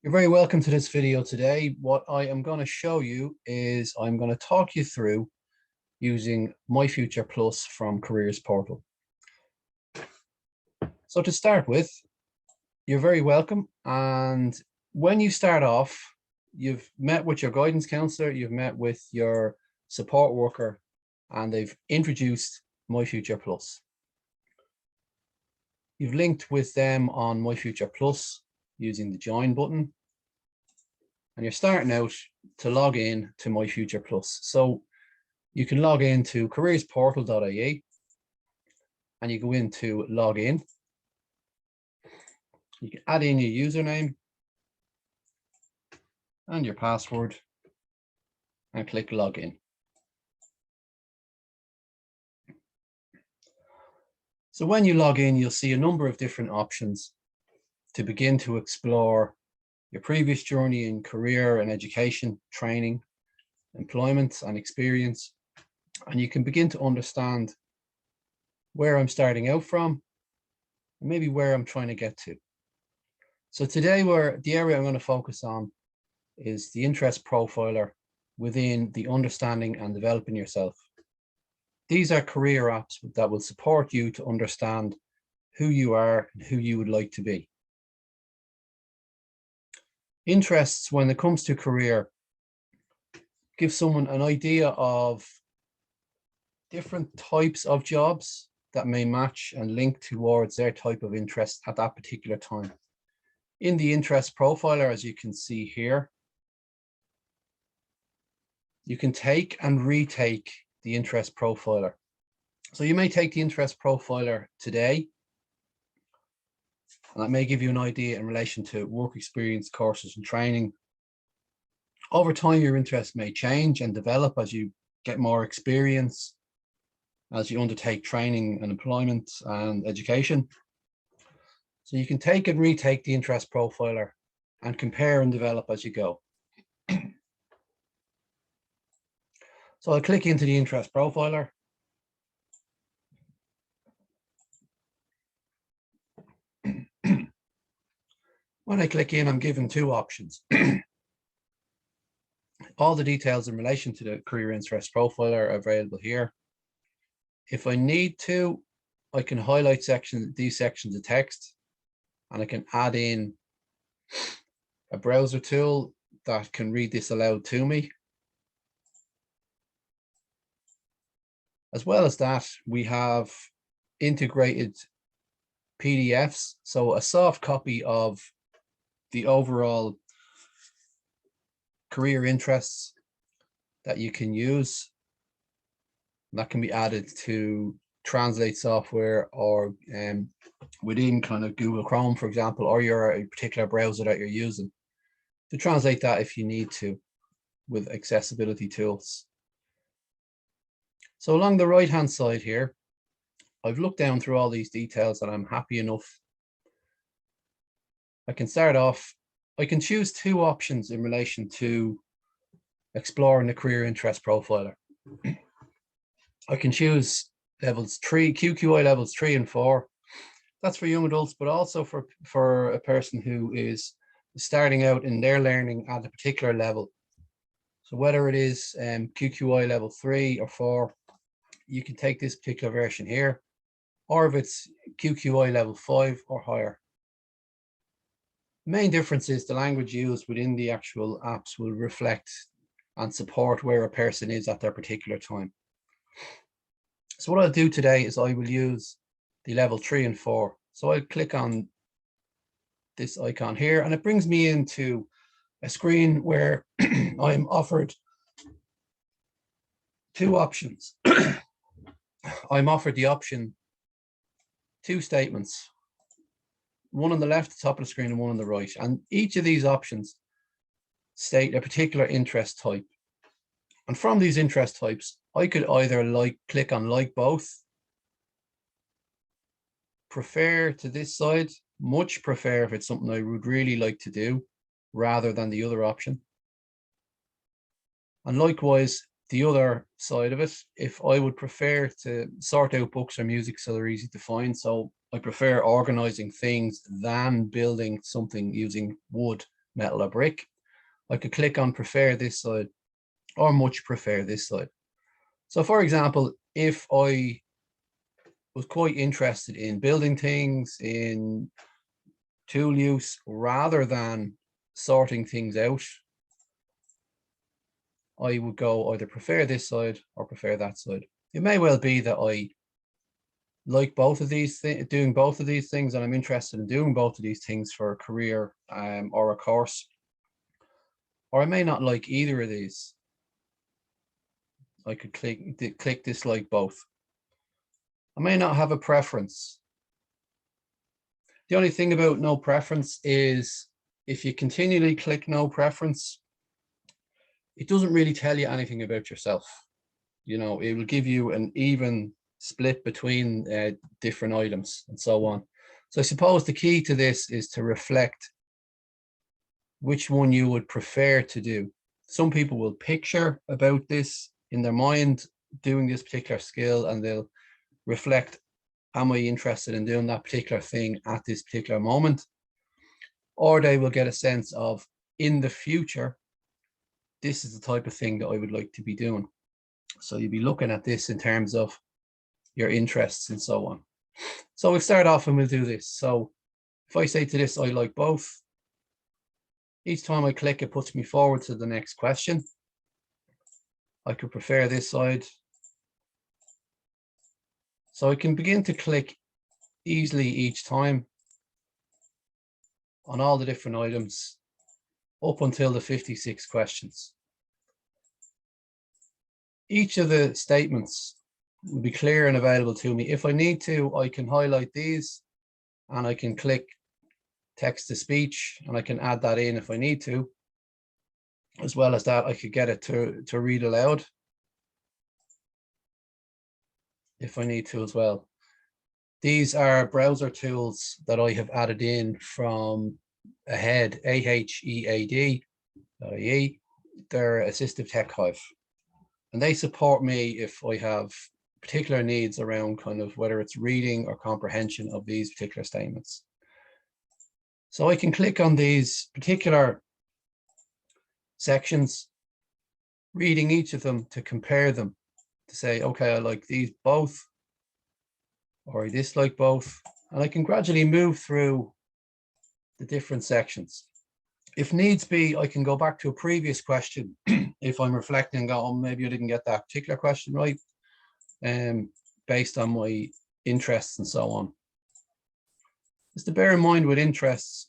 You're very welcome to this video today. What I am going to show you is I'm going to talk you through using MyFuture Plus from Careers Portal. So to start with, you're very welcome. And when you start off, you've met with your guidance counselor, you've met with your support worker, and they've introduced MyFuture Plus. You've linked with them on MyFuture Plus using the join button, and you're starting out to log in to MyFuture Plus. So you can log into CareersPortal.ie and you go into login. You can add in your username and your password and click login. So when you log in, you'll see a number of different options to begin to explore your previous journey in career and education, training, employment and experience. And you can begin to understand where I'm starting out from and maybe where I'm trying to get to. So today the area I'm going to focus on is the interest profiler within the understanding and developing yourself. These are career apps that will support you to understand who you are and who you would like to be. Interests, when it comes to career, give someone an idea of different types of jobs that may match and link towards their type of interest at that particular time. In the interest profiler, as you can see here, you can take and retake the interest profiler. So you may take the interest profiler today, and that may give you an idea in relation to work experience, courses and training. Over time, your interest may change and develop as you get more experience, as you undertake training and employment and education. So you can take and retake the interest profiler and compare and develop as you go. So I'll click into the interest profiler. When I click in, I'm given two options. All the details in relation to the career interest profiler are available here. If I need to, I can highlight these sections of text, and I can add in a browser tool that can read this aloud to me. As well as that, we have integrated PDFs, so a soft copy of the overall career interests that you can use. That can be added to translate software or within kind of Google Chrome, for example, or a particular browser that you're using, to translate that if you need to with accessibility tools. So along the right-hand side here, I've looked down through all these details and I'm happy enough. I can start off, I can choose two options in relation to exploring the career interest profiler. I can choose levels 3, QQI levels 3 and 4. That's for young adults, but also for a person who is starting out in their learning at a particular level. So whether it is QQI level 3 or 4, you can take this particular version here, or if it's QQI level 5 or higher. The main difference is the language used within the actual apps will reflect and support where a person is at their particular time. So what I'll do today is I will use the level 3 and 4. So I'll click on this icon here, and it brings me into a screen where I'm offered two options. I'm offered the option, two statements, one on the left, the top of the screen, and one on the right. And each of these options state a particular interest type. And from these interest types, I could either click on like both, prefer to this side, much prefer if it's something I would really like to do rather than the other option. And likewise, the other side of it, if I would prefer to sort out books or music so they're easy to find, so I prefer organizing things than building something using wood, metal or brick. I could click on prefer this side or much prefer this side. So for example, if I was quite interested in building things, in tool use, rather than sorting things out, I would go either prefer this side or prefer that side. It may well be that I like both of these things, doing both of these things, and I'm interested in doing both of these things for a career or a course. Or I may not like either of these. I could click dislike both. I may not have a preference. The only thing about no preference is if you continually click no preference, it doesn't really tell you anything about yourself. You know, it will give you an even split between different items and so on. So I suppose the key to this is to reflect which one you would prefer to do. Some people will picture about this in their mind, doing this particular skill, and they'll reflect, am I interested in doing that particular thing at this particular moment? Or they will get a sense of, in the future, this is the type of thing that I would like to be doing. So you'll be looking at this in terms of your interests and so on. So we'll start off and we'll do this. So if I say to this, I like both, each time I click, it puts me forward to the next question. I could prefer this side. So I can begin to click easily each time on all the different items up until the 56 questions. Each of the statements will be clear and available to me. If I need to, I can highlight these and I can click text to speech and I can add that in if I need to. As well as that, I could get it to read aloud if I need to as well. These are browser tools that I have added in from Ahead, AHEAD.ie. They're Assistive Tech Hive. And they support me if I have particular needs around kind of whether it's reading or comprehension of these particular statements. So I can click on these particular sections, reading each of them to compare them, to say, okay, I like these both, or I dislike both, and I can gradually move through the different sections. If needs be, I can go back to a previous question if I'm reflecting and go, oh, maybe I didn't get that particular question right, based on my interests and so on. Just to bear in mind with interests,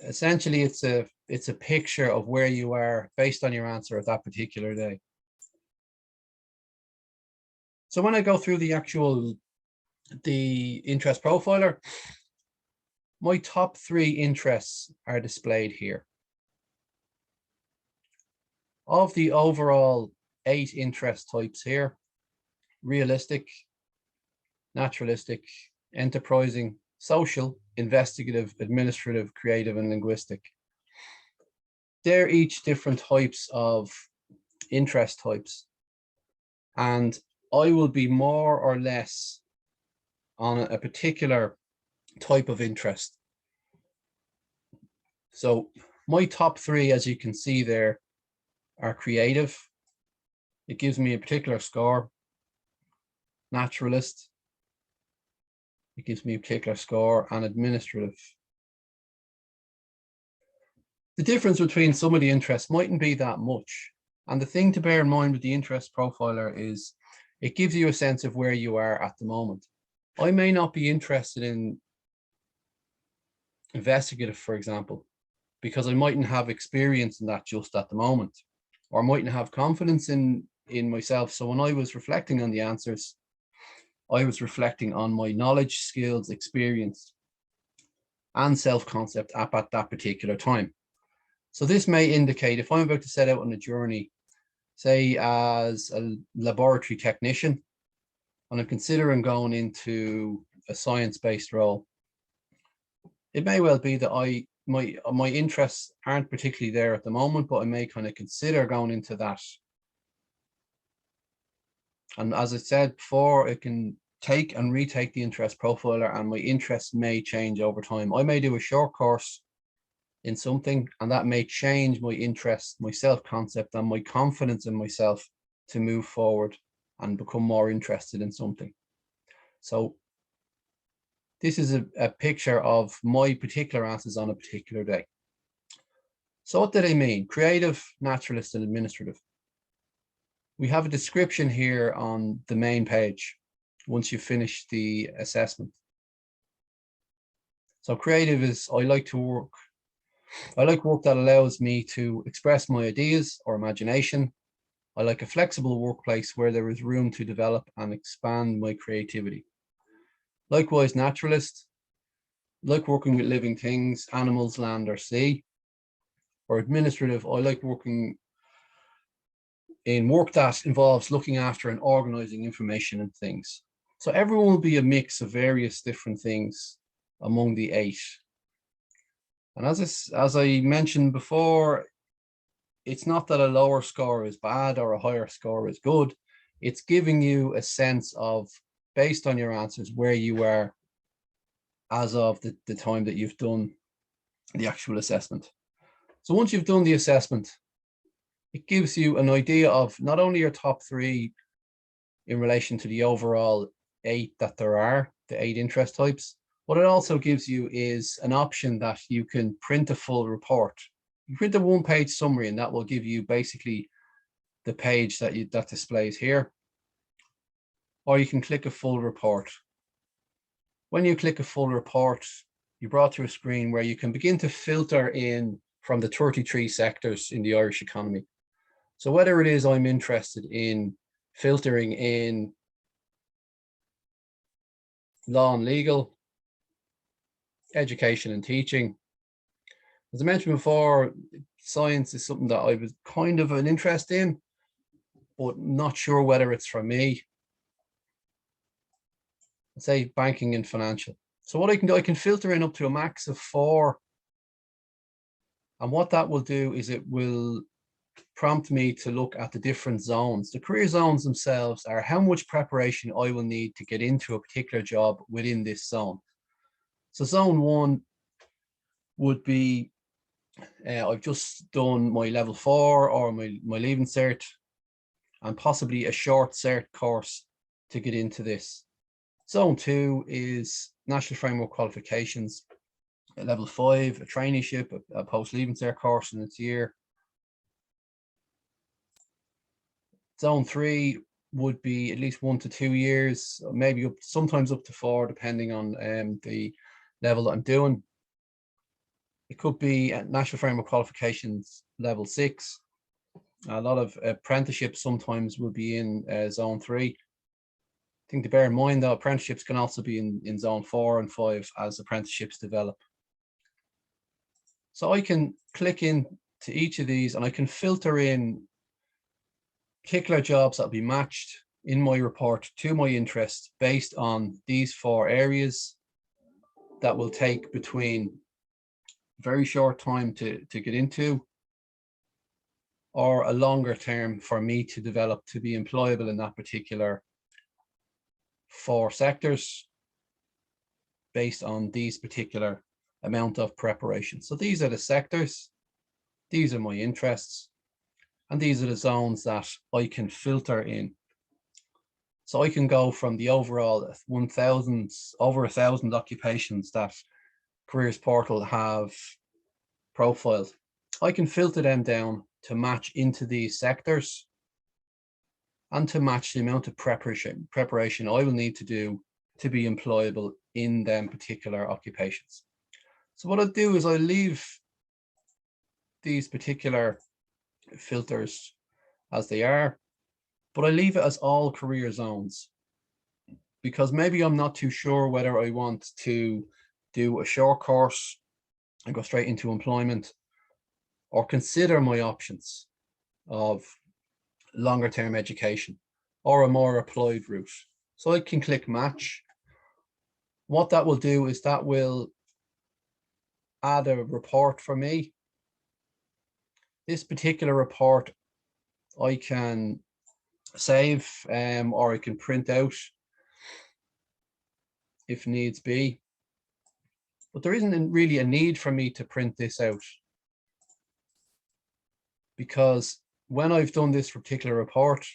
essentially it's a picture of where you are based on your answer of that particular day. So when I go through the interest profiler, my top 3 interests are displayed here. Of the overall 8 interest types here, realistic, naturalistic, enterprising, social, investigative, administrative, creative, and linguistic. They're each different types of interest types. And I will be more or less on a particular type of interest. So my top 3, as you can see there, are creative. It gives me a particular score. Naturalist. It gives me a particular score, and administrative. The difference between some of the interests mightn't be that much. And the thing to bear in mind with the interest profiler is it gives you a sense of where you are at the moment. I may not be interested in investigative, for example, because I mightn't have experience in that just at the moment, or I mightn't have confidence in myself. So when I was reflecting on the answers, I was reflecting on my knowledge, skills, experience, and self-concept at that particular time. So this may indicate if I'm about to set out on a journey, say as a laboratory technician, and I'm considering going into a science-based role, it may well be that my interests aren't particularly there at the moment, but I may kind of consider going into that. And as I said before, it can take and retake the interest profiler, and my interests may change over time. I may do a short course in something, and that may change my interest, my self-concept, and my confidence in myself to move forward and become more interested in something. So this is a picture of my particular answers on a particular day. So what do they mean? Creative, naturalist, and administrative. We have a description here on the main page once you finish the assessment. So creative is, I like work that allows me to express my ideas or imagination. I like a flexible workplace where there is room to develop and expand my creativity. Likewise, naturalist, like working with living things, animals, land, or sea. Or administrative, I like working in work that involves looking after and organizing information and things. So everyone will be a mix of various different things among the 8. And as I mentioned before, it's not that a lower score is bad or a higher score is good. It's giving you a sense of, based on your answers, where you are as of the time that you've done the actual assessment. So once you've done the assessment, it gives you an idea of not only your top 3 in relation to the overall 8 that there are, the 8 interest types. What it also gives you is an option that you can print a full report. You print a 1-page summary, and that will give you basically the page that displays here. Or you can click a full report. When you click a full report, you're brought to a screen where you can begin to filter in from the 33 sectors in the Irish economy. So whether it is I'm interested in filtering in law and legal, education and teaching. As I mentioned before, science is something that I was kind of an interest in, but not sure whether it's for me. Let's say banking and financial. So what I can do, I can filter in up to a max of 4. And what that will do is it will prompt me to look at the different zones. The career zones themselves are how much preparation I will need to get into a particular job within this zone. So zone 1 would be, I've just done my level 4 or my leaving cert, and possibly a short cert course to get into this. Zone 2 is National Framework Qualifications, a level 5, a traineeship, a post-leaving cert course in its year. Zone 3 would be at least 1 to 2 years, maybe sometimes up to 4, depending on the level that I'm doing. It could be National Framework Qualifications level 6. A lot of apprenticeships sometimes will be in zone 3. I think to bear in mind that apprenticeships can also be in zone 4 and 5 as apprenticeships develop. So I can click into each of these and I can filter in particular jobs that will be matched in my report to my interest based on these 4 areas that will take between very short time to get into, or a longer term for me to develop to be employable in that particular 4 sectors based on these particular amount of preparation. So these are the sectors, these are my interests, and these are the zones that I can filter in. So I can go from the overall over 1,000 occupations that Careers Portal have profiled. I can filter them down to match into these sectors and to match the amount of preparation I will need to do to be employable in them particular occupations. So what I'll do is I'll leave these particular filters as they are, but I leave it as all career zones, because maybe I'm not too sure whether I want to do a short course and go straight into employment, or consider my options of longer term education or a more applied route. So I can click match. What that will do is that will add a report for me. This particular report I can save or I can print out if needs be. But there isn't really a need for me to print this out, because when I've done this particular report,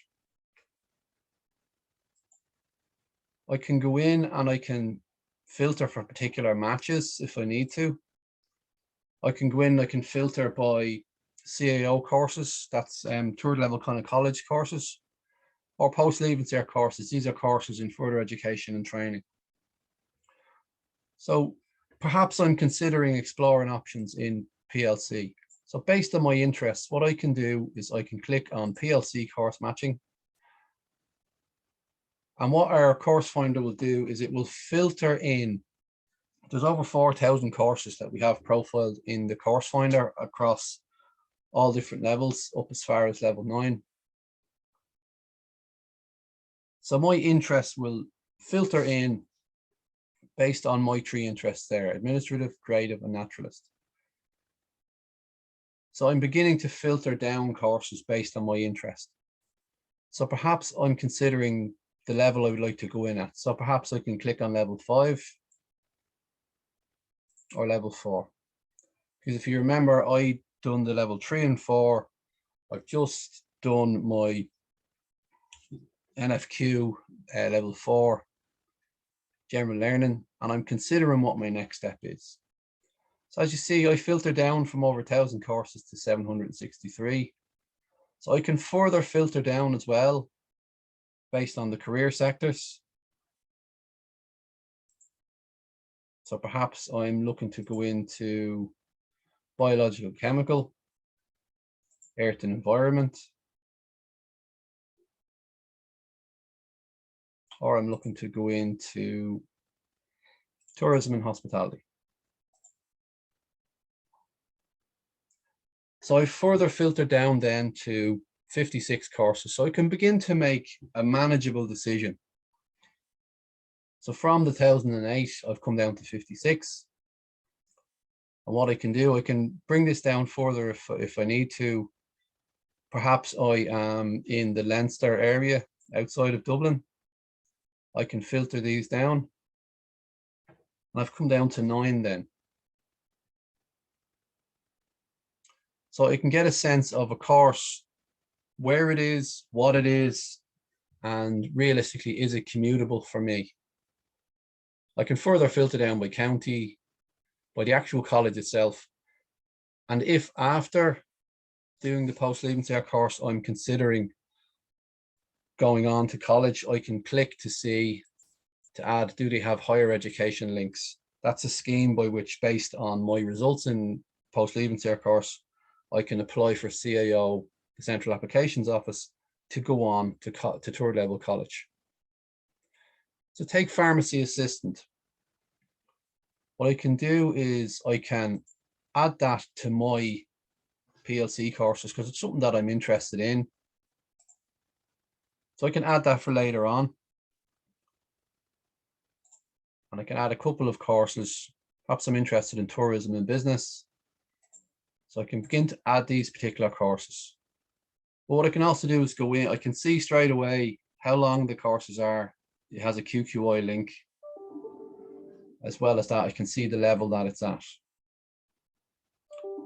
I can go in and I can filter for particular matches if I need to. I can go in, I can filter by CAO courses, that's third level kind of college courses, or post-leaving cert courses. These are courses in further education and training. So perhaps I'm considering exploring options in PLC. So based on my interests, what I can do is I can click on PLC course matching. And what our course finder will do is it will filter in. There's over 4,000 courses that we have profiled in the course finder across all different levels, up as far as level 9. So my interests will filter in based on my 3 interests there: administrative, creative, and naturalist. So I'm beginning to filter down courses based on my interest. So perhaps I'm considering the level I would like to go in at. So perhaps I can click on level 5 or level 4. Because if you remember, I done the level 3 and 4. I've just done my NFQ level 4 general learning, and I'm considering what my next step is. So as you see, I filter down from over 1,000 courses to 763. So I can further filter down as well based on the career sectors. So perhaps I'm looking to go into biological, chemical, earth and environment, or I'm looking to go into tourism and hospitality. So I further filtered down then to 56 courses, so I can begin to make a manageable decision. So from the 1008, I've come down to 56. And what I can do, I can bring this down further if I need to. Perhaps I am in the Leinster area outside of Dublin. I can filter these down. And I've come down to 9 then. So I can get a sense of a course, where it is, what it is, and realistically, is it commutable for me? I can further filter down by county, by the actual college itself. And if after doing the post-leaving cert course, I'm considering going on to college, I can click to see, to add, do they have higher education links? That's a scheme by which, based on my results in post-leaving cert course, I can apply for CAO, the Central Applications Office, to go on to third level college. So take pharmacy assistant. What I can do is I can add that to my PLC courses because it's something that I'm interested in. So I can add that for later on. And I can add a couple of courses. Perhaps I'm interested in tourism and business. So I can begin to add these particular courses. But what I can also do is go in, I can see straight away how long the courses are. It has a QQI link. As well as that, I can see the level that it's at.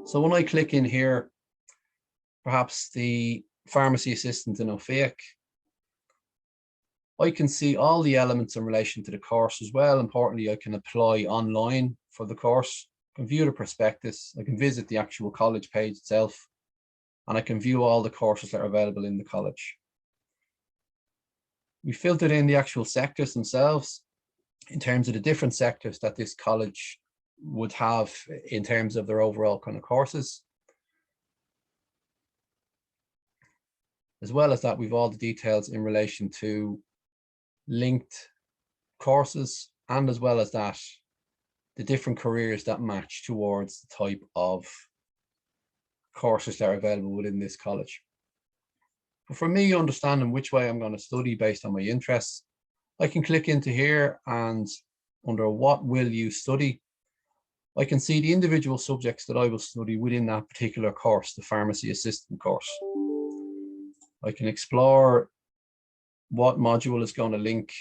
So when I click in here, perhaps the pharmacy assistant in Ophaic, I can see all the elements in relation to the course as well. Importantly, I can apply online for the course, I can view the prospectus, I can visit the actual college page itself, and I can view all the courses that are available in the college. We filtered in the actual sectors themselves in terms of the different sectors that this college would have in terms of their overall kind of courses. As well as that, we've all the details in relation to linked courses, and as well as that, the different careers that match towards the type of courses that are available within this college. But for me, understanding which way I'm going to study based on my interests, I can click into here, and under what will you study, I can see the individual subjects that I will study within that particular course, the pharmacy assistant course. I can explore what module is going to link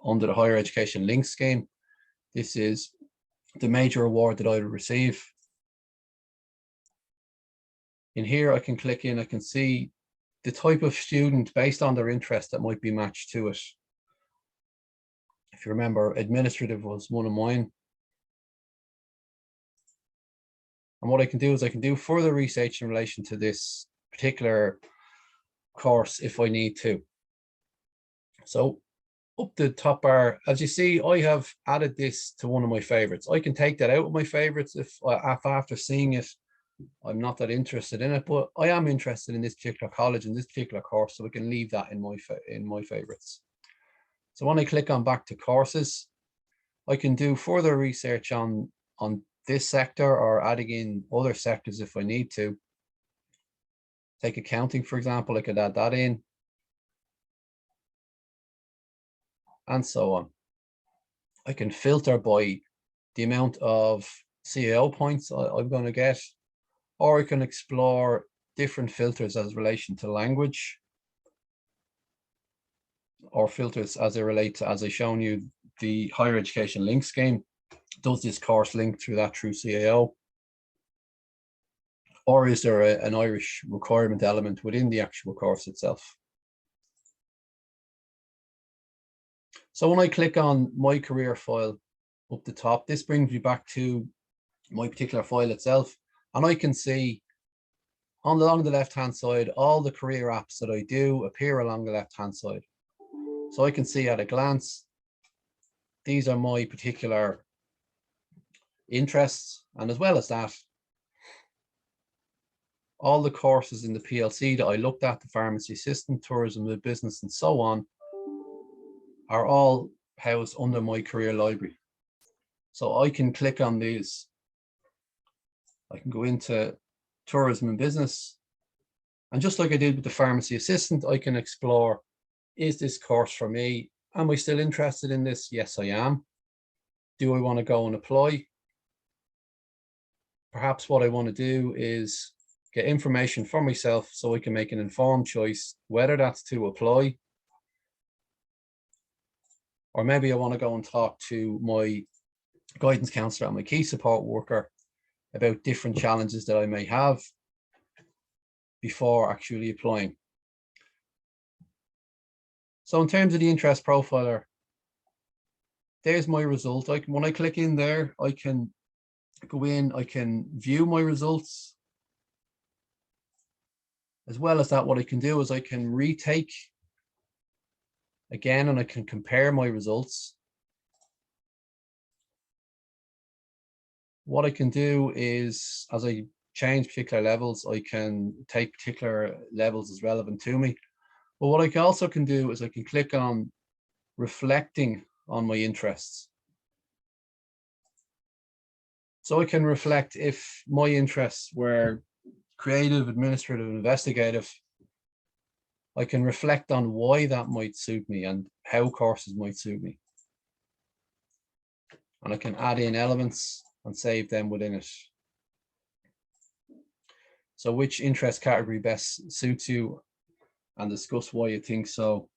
under the higher education link scheme. This is the major award that I would receive. In here, I can click in, I can see the type of student based on their interest that might be matched to it. If you remember, administrative was one of mine. And what I can do is I can do further research in relation to this particular course if I need to. So up the top bar, as you see, I have added this to one of my favorites. I can take that out of my favorites if after seeing it, I'm not that interested in it, but I am interested in this particular college and this particular course, so I can leave that in my favorites. So when I click on back to courses, I can do further research on this sector or adding in other sectors if I need to. Take accounting, for example, I could add that in, and so on. I can filter by the amount of CAO points I'm going to get, or I can explore different filters as relation to language, or filters as they relate to, as I shown you, the higher education link scheme. Does this course link through CAO? Or is there an Irish requirement element within the actual course itself? So when I click on my career file up the top, this brings me back to my particular file itself. And I can see along the left-hand side, all the career apps that I do appear along the left-hand side. So I can see at a glance, these are my particular interests. And as well as that, all the courses in the PLC that I looked at, the pharmacy assistant, tourism, the business, and so on, are all housed under my career library. So I can click on these. I can go into tourism and business. And just like I did with the pharmacy assistant, I can explore, is this course for me? Am I still interested in this? Yes, I am. Do I want to go and apply? Perhaps what I want to do is get information for myself so I can make an informed choice, whether that's to apply, or maybe I want to go and talk to my guidance counselor and my key support worker about different challenges that I may have before actually applying. So in terms of the interest profiler, there's my result. When I click in there, I can go in, I can view my results. As well as that, what I can do is I can retake again, and I can compare my results. What I can do is, as I change particular levels, I can take particular levels as relevant to me. But what I also can do is I can click on reflecting on my interests. So I can reflect if my interests were creative, administrative, investigative. I can reflect on why that might suit me and how courses might suit me. And I can add in elements and save them within it. So which interest category best suits you, and discuss why you think so.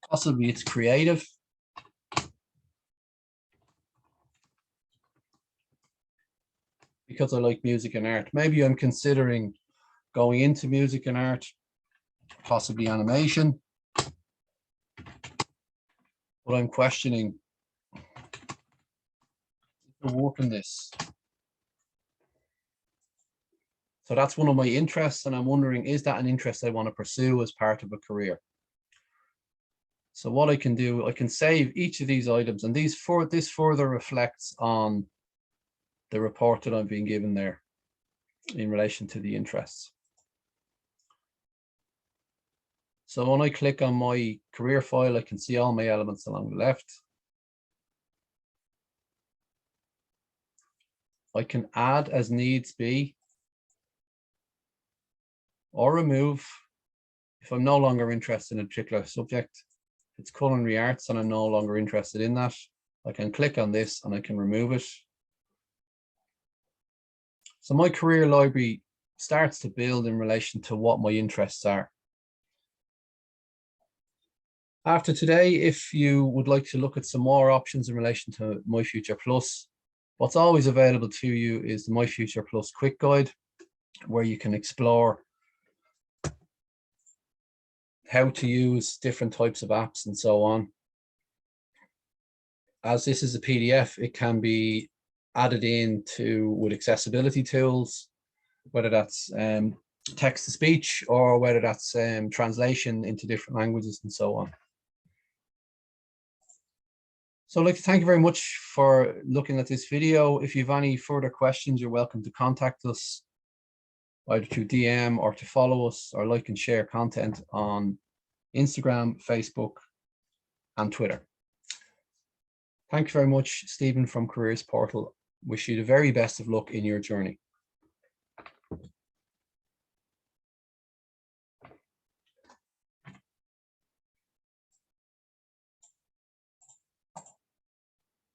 Possibly it's creative. Because I like music and art. Maybe I'm considering going into music and art, possibly animation. But I'm questioning the work in this. So that's one of my interests, and I'm wondering, is that an interest I want to pursue as part of a career? So what I can do, I can save each of these items, and this further reflects on the report that I'm being given there in relation to the interests. So when I click on my career file, I can see all my elements along the left. I can add as needs be, or remove if I'm no longer interested in a particular subject. If it's culinary arts and I'm no longer interested in that, I can click on this and I can remove it. So my career library starts to build in relation to what my interests are. After today, if you would like to look at some more options in relation to MyFuture Plus, What's always available to you is the MyFuture Plus Quick Guide, where you can explore how to use different types of apps and so on. As this is a PDF, it can be added into with accessibility tools, whether that's text to speech or whether that's translation into different languages and so on. So I'd like to thank you very much for looking at this video. If you have any further questions, you're welcome to contact us either through DM or to follow us or like and share content on Instagram, Facebook, and Twitter. Thank you very much, Stephen from Careers Portal. Wish you the very best of luck in your journey.